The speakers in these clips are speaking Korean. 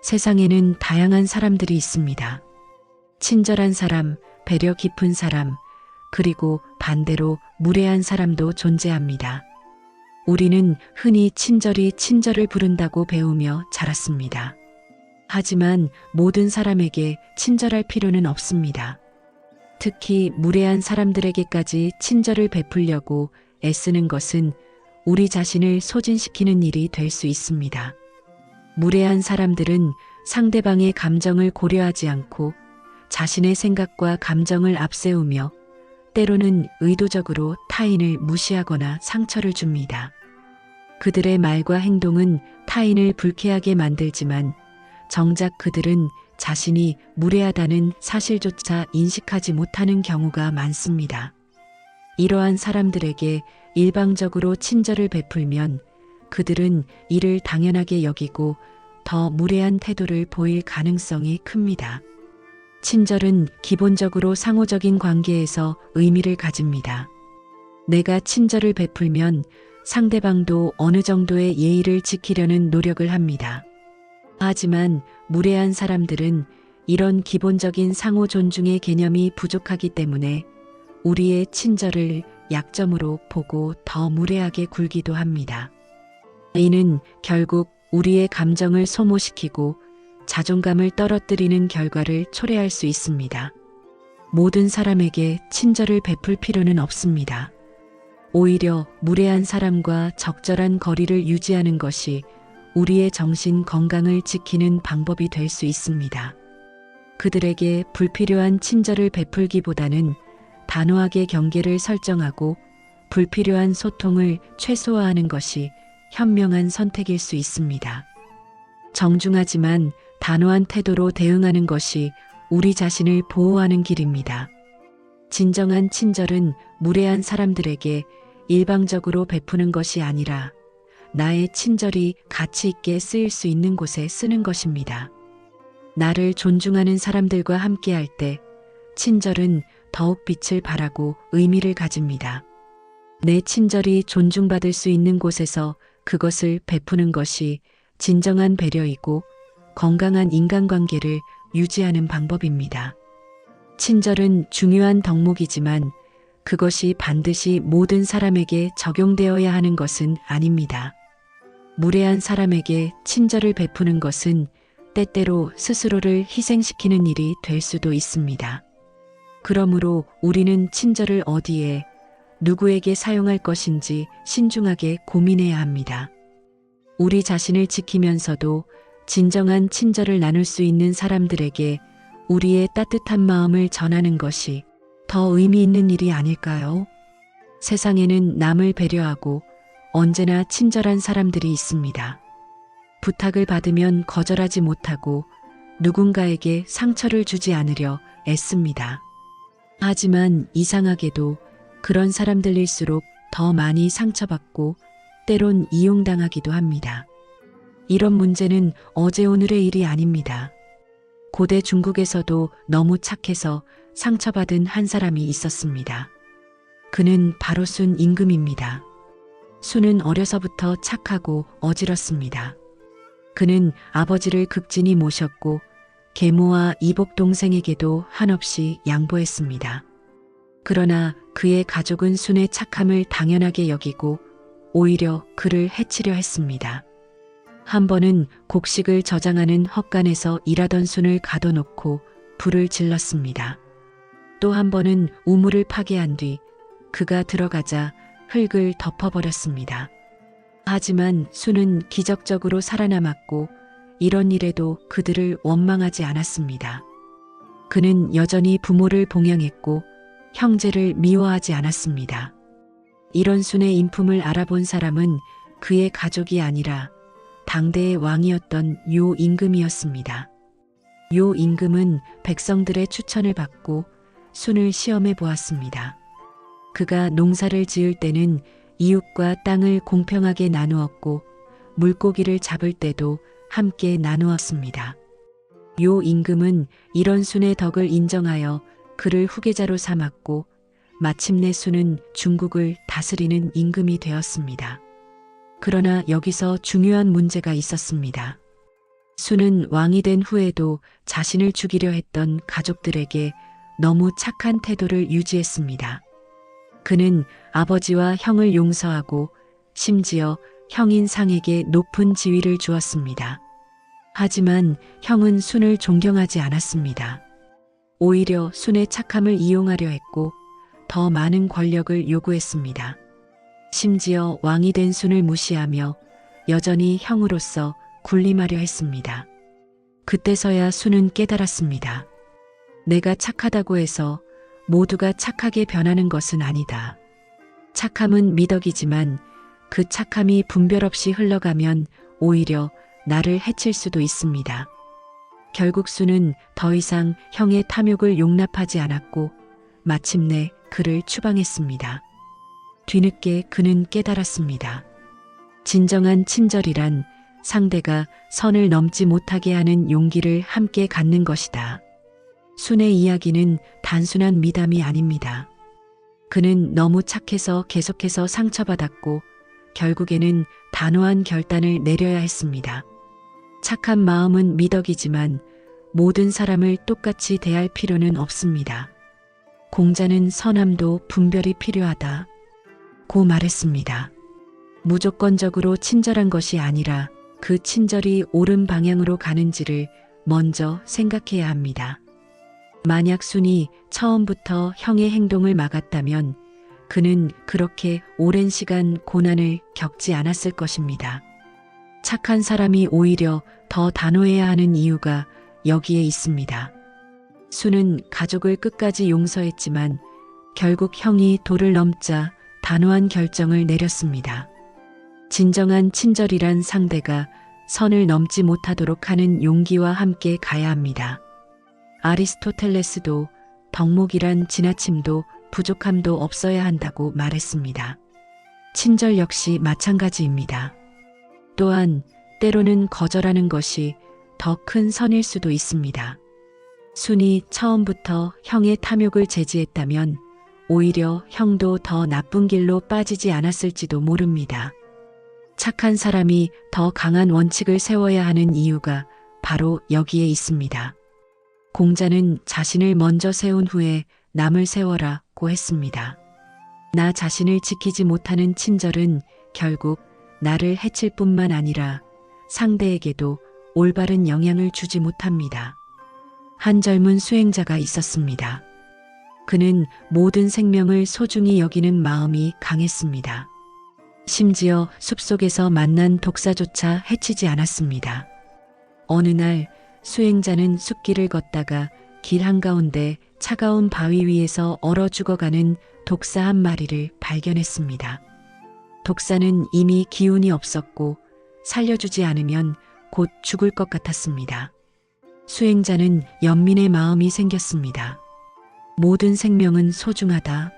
세상에는 다양한 사람들이 있습니다. 친절한 사람, 배려 깊은 사람, 그리고 반대로 무례한 사람도 존재합니다. 우리는 흔히 친절히 친절을 부른다고 배우며 자랐습니다. 하지만 모든 사람에게 친절할 필요는 없습니다. 특히 무례한 사람들에게까지 친절을 베풀려고 애쓰는 것은 우리 자신을 소진시키는 일이 될 수 있습니다. 무례한 사람들은 상대방의 감정을 고려하지 않고 자신의 생각과 감정을 앞세우며 때로는 의도적으로 타인을 무시하거나 상처를 줍니다. 그들의 말과 행동은 타인을 불쾌하게 만들지만 정작 그들은 자신이 무례하다는 사실조차 인식하지 못하는 경우가 많습니다. 이러한 사람들에게 일방적으로 친절을 베풀면 그들은 이를 당연하게 여기고 더 무례한 태도를 보일 가능성이 큽니다. 친절은 기본적으로 상호적인 관계에서 의미를 가집니다. 내가 친절을 베풀면 상대방도 어느 정도의 예의를 지키려는 노력을 합니다. 하지만 무례한 사람들은 이런 기본적인 상호 존중의 개념이 부족하기 때문에 우리의 친절을 약점으로 보고 더 무례하게 굴기도 합니다. 이는 결국 우리의 감정을 소모시키고 자존감을 떨어뜨리는 결과를 초래할 수 있습니다. 모든 사람에게 친절을 베풀 필요는 없습니다. 오히려 무례한 사람과 적절한 거리를 유지하는 것이 우리의 정신 건강을 지키는 방법이 될 수 있습니다. 그들에게 불필요한 친절을 베풀기보다는 단호하게 경계를 설정하고 불필요한 소통을 최소화하는 것이 현명한 선택일 수 있습니다. 정중하지만 단호한 태도로 대응하는 것이 우리 자신을 보호하는 길입니다. 진정한 친절은 무례한 사람들에게 일방적으로 베푸는 것이 아니라 나의 친절이 가치 있게 쓰일 수 있는 곳에 쓰는 것입니다. 나를 존중하는 사람들과 함께할 때 친절은 더욱 빛을 발하고 의미를 가집니다. 내 친절이 존중받을 수 있는 곳에서 그것을 베푸는 것이 진정한 배려이고 건강한 인간관계를 유지하는 방법입니다. 친절은 중요한 덕목이지만 그것이 반드시 모든 사람에게 적용되어야 하는 것은 아닙니다. 무례한 사람에게 친절을 베푸는 것은 때때로 스스로를 희생시키는 일이 될 수도 있습니다. 그러므로 우리는 친절을 어디에, 누구에게 사용할 것인지 신중하게 고민해야 합니다. 우리 자신을 지키면서도 진정한 친절을 나눌 수 있는 사람들에게 우리의 따뜻한 마음을 전하는 것이 더 의미 있는 일이 아닐까요? 세상에는 남을 배려하고 언제나 친절한 사람들이 있습니다. 부탁을 받으면 거절하지 못하고 누군가에게 상처를 주지 않으려 애씁니다. 하지만 이상하게도 그런 사람들일수록 더 많이 상처받고 때론 이용당하기도 합니다. 이런 문제는 어제 오늘의 일이 아닙니다. 고대 중국에서도 너무 착해서 상처받은 한 사람이 있었습니다. 그는 바로 순 임금입니다. 순은 어려서부터 착하고 어지럽습니다. 그는 아버지를 극진히 모셨고 계모와 이복 동생에게도 한없이 양보했습니다. 그러나 그의 가족은 순의 착함을 당연하게 여기고 오히려 그를 해치려 했습니다. 한 번은 곡식을 저장하는 헛간에서 일하던 순을 가둬놓고 불을 질렀습니다. 또 한 번은 우물을 파괴한 뒤 그가 들어가자 흙을 덮어버렸습니다. 하지만 순은 기적적으로 살아남았고 이런 일에도 그들을 원망하지 않았습니다. 그는 여전히 부모를 봉양했고 형제를 미워하지 않았습니다. 이런 순의 인품을 알아본 사람은 그의 가족이 아니라 당대의 왕이었던 요 임금이었습니다. 요 임금은 백성들의 추천을 받고 순을 시험해 보았습니다. 그가 농사를 지을 때는 이웃과 땅을 공평하게 나누었고 물고기를 잡을 때도 함께 나누었습니다. 요 임금은 이런 순의 덕을 인정하여 그를 후계자로 삼았고 마침내 순은 중국을 다스리는 임금이 되었습니다. 그러나 여기서 중요한 문제가 있었습니다. 수는 왕이 된 후에도 자신을 죽이려 했던 가족들에게 너무 착한 태도를 유지했습니다. 그는 아버지와 형을 용서하고 심지어 형인 상에게 높은 지위를 주었습니다. 하지만 형은 순을 존경하지 않았습니다. 오히려 순의 착함을 이용하려 했고 더 많은 권력을 요구했습니다. 심지어 왕이 된 순을 무시하며 여전히 형으로서 군림하려 했습니다. 그때서야 순은 깨달았습니다. 내가 착하다고 해서 모두가 착하게 변하는 것은 아니다. 착함은 미덕이지만 그 착함이 분별 없이 흘러가면 오히려 나를 해칠 수도 있습니다. 결국 순은 더 이상 형의 탐욕을 용납하지 않았고 마침내 그를 추방했습니다. 뒤늦게 그는 깨달았습니다. 진정한 친절이란 상대가 선을 넘지 못하게 하는 용기를 함께 갖는 것이다. 순의 이야기는 단순한 미담이 아닙니다. 그는 너무 착해서 계속해서 상처받았고 결국에는 단호한 결단을 내려야 했습니다. 착한 마음은 미덕이지만 모든 사람을 똑같이 대할 필요는 없습니다. 공자는 선함도 분별이 필요하다 고 말했습니다. 무조건적으로 친절한 것이 아니라 그 친절이 옳은 방향으로 가는지를 먼저 생각해야 합니다. 만약 순이 처음부터 형의 행동을 막았다면 그는 그렇게 오랜 시간 고난을 겪지 않았을 것입니다. 착한 사람이 오히려 더 단호해야 하는 이유가 여기에 있습니다. 순은 가족을 끝까지 용서했지만 결국 형이 도를 넘자 단호한 결정을 내렸습니다. 진정한 친절이란 상대가 선을 넘지 못하도록 하는 용기와 함께 가야 합니다. 아리스토텔레스도 덕목이란 지나침도 부족함도 없어야 한다고 말했습니다. 친절 역시 마찬가지입니다. 또한 때로는 거절하는 것이 더 큰 선일 수도 있습니다. 순이 처음부터 형의 탐욕을 제지했다면 오히려 형도 더 나쁜 길로 빠지지 않았을지도 모릅니다. 착한 사람이 더 강한 원칙을 세워야 하는 이유가 바로 여기에 있습니다. 공자는 자신을 먼저 세운 후에 남을 세워라고 했습니다. 나 자신을 지키지 못하는 친절은 결국 나를 해칠 뿐만 아니라 상대에게도 올바른 영향을 주지 못합니다. 한 젊은 수행자가 있었습니다. 그는 모든 생명을 소중히 여기는 마음이 강했습니다. 심지어 숲속에서 만난 독사조차 해치지 않았습니다. 어느 날 수행자는 숲길을 걷다가 길 한가운데 차가운 바위 위에서 얼어 죽어가는 독사 한 마리를 발견했습니다. 독사는 이미 기운이 없었고 살려주지 않으면 곧 죽을 것 같았습니다. 수행자는 연민의 마음이 생겼습니다. 모든 생명은 소중하다.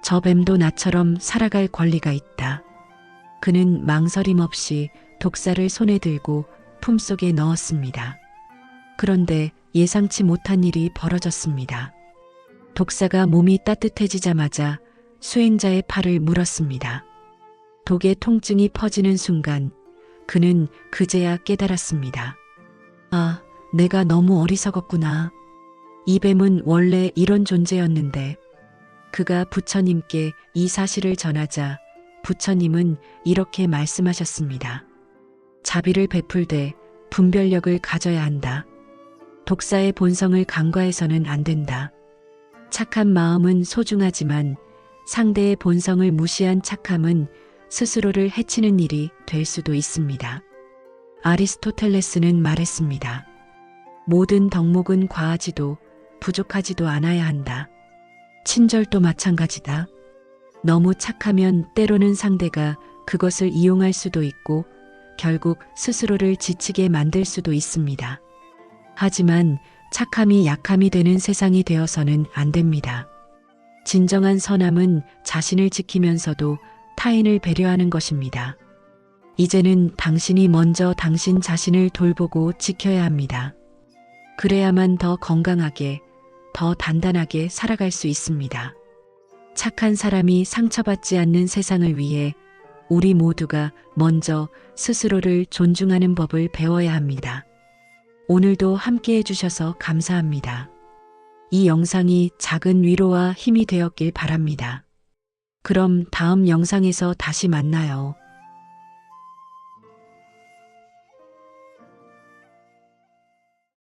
저 뱀도 나처럼 살아갈 권리가 있다. 그는 망설임 없이 독사를 손에 들고 품속에 넣었습니다. 그런데 예상치 못한 일이 벌어졌습니다. 독사가 몸이 따뜻해지자마자 수행자의 팔을 물었습니다. 독의 통증이 퍼지는 순간 그는 그제야 깨달았습니다. 아, 내가 너무 어리석었구나. 이 뱀은 원래 이런 존재였는데 그가 부처님께 이 사실을 전하자 부처님은 이렇게 말씀하셨습니다. 자비를 베풀되 분별력을 가져야 한다. 독사의 본성을 간과해서는 안 된다. 착한 마음은 소중하지만 상대의 본성을 무시한 착함은 스스로를 해치는 일이 될 수도 있습니다. 아리스토텔레스는 말했습니다. 모든 덕목은 과하지도 부족하지도 않아야 한다. 친절도 마찬가지다. 너무 착하면 때로는 상대가 그것을 이용할 수도 있고 결국 스스로를 지치게 만들 수도 있습니다. 하지만 착함이 약함이 되는 세상이 되어서는 안 됩니다. 진정한 선함은 자신을 지키면서도 타인을 배려하는 것입니다. 이제는 당신이 먼저 당신 자신을 돌보고 지켜야 합니다. 그래야만 더 건강하게, 더 단단하게 살아갈 수 있습니다. 착한 사람이 상처받지 않는 세상을 위해 우리 모두가 먼저 스스로를 존중하는 법을 배워야 합니다. 오늘도 함께 해주셔서 감사합니다. 이 영상이 작은 위로와 힘이 되었길 바랍니다. 그럼 다음 영상에서 다시 만나요.